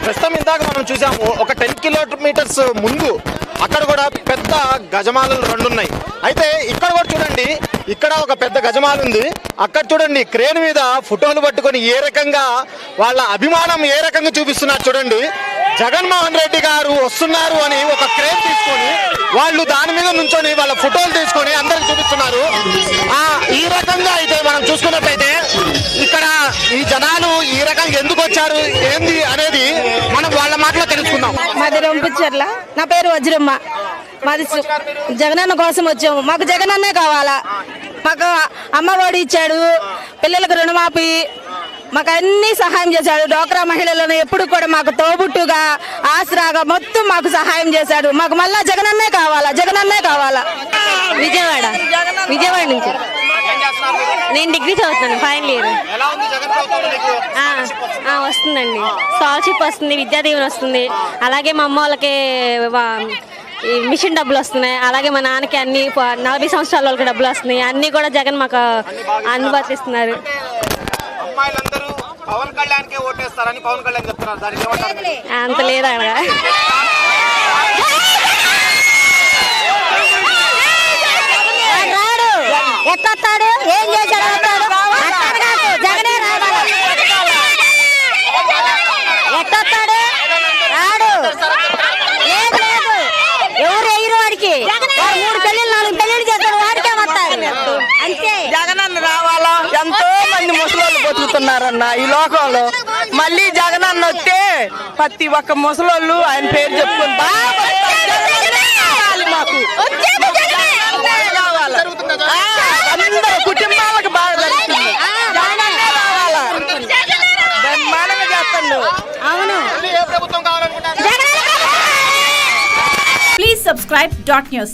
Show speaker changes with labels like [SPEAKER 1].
[SPEAKER 1] ప్రస్తుతం ఇందాక మనం చూసాము ఒక 10 కిలోమీటర్స్ ముందు అక్కడ కూడా పెద్ద గజమాలలు 2 ఉన్నాయి. అయితే ఇక్కడ కూడా చూడండి, ఇక్కడ ఒక పెద్ద గజమాల ఉంది. అక్కడ చూడండి క్రేన్ మీద ఫోటోలు పట్టుకొని ఏ రకంగా వాళ్ళ అభిమానం ఏ రకంగా చూపిస్తున్నారు చూడండి. జగన్మోహన్ రెడ్డి గారు వస్తున్నారు అని ఒక క్రేన్ తీసుకొని వాళ్ళు దాని మీద నుంచొని వాళ్ళ ఫోటోలు తీసుకొని అందరికి చూపిస్తున్నారు. ఈ రకంగా అయితే మనం చూసుకున్నట్లయితే ఇక్కడ ఈ జనాలు ఈ రకంగా ఎందుకు వచ్చారు ఏంది అనేది మనం వాళ్ళ మాటలో తెలుసుకుందాం.
[SPEAKER 2] మాది రొంపిచర్ల, నా పేరు వజ్రమ్మ. మాది జగనన్న కోసం వచ్చాము. మాకు జగనన్నే కావాలా. మాకు అమ్మఒడి ఇచ్చాడు, పిల్లలకు రుణమాఫీ, మాకు అన్ని సహాయం చేశాడు. డ్వాక్రా మహిళలను ఎప్పుడు కూడా మాకు తోబుట్టుగా ఆసరాగా మొత్తం మాకు సహాయం చేశాడు. మాకు మళ్ళా జగనన్నే కావాలా, జగనన్నే కావాలా. విజయవాడ నుంచి నేను డిగ్రీ చదువుతాను, ఫైనల్ ఇయర్. వస్తుందండి, స్కాలర్షిప్ వస్తుంది, విద్యా దీవెన వస్తుంది. అలాగే మా అమ్మ వాళ్ళకి మిషన్ డబ్బులు వస్తున్నాయి. అలాగే మా నాన్నకి అన్ని 40 సంవత్సరాల వాళ్ళకి డబ్బులు వస్తున్నాయి. అన్ని కూడా జగన్ మాకు అనుమతిస్తున్నారు. అంత లేదా ఎత్తాడు, ఏం చేశాడు, జగనే ఎత్తాడు రాడు. లేదు ఎవరు వేయరు వాడికి. 3 పెళ్లిళ్ళు 4 పెళ్లిళ్ళు చేస్తాడు, వాడికే వస్తాడు అంతే.
[SPEAKER 3] జగనన్న రావాలా. ఎంతో మంది ముసలోళ్ళు బతుకుతున్నారన్న ఈ లోకంలో. మళ్ళీ జగనన్న వస్తే ప్రతి ఒక్క ముసలోళ్ళు ఆయన పేరు చెప్పుకొని మాకు అందరూ కుటుంబాలకు బాగా జరుగుతుంది. జగనన్నే రావాలా. బ్రహ్మాండంగా చేస్తాడు.
[SPEAKER 2] అవును.
[SPEAKER 4] Please subscribe .news.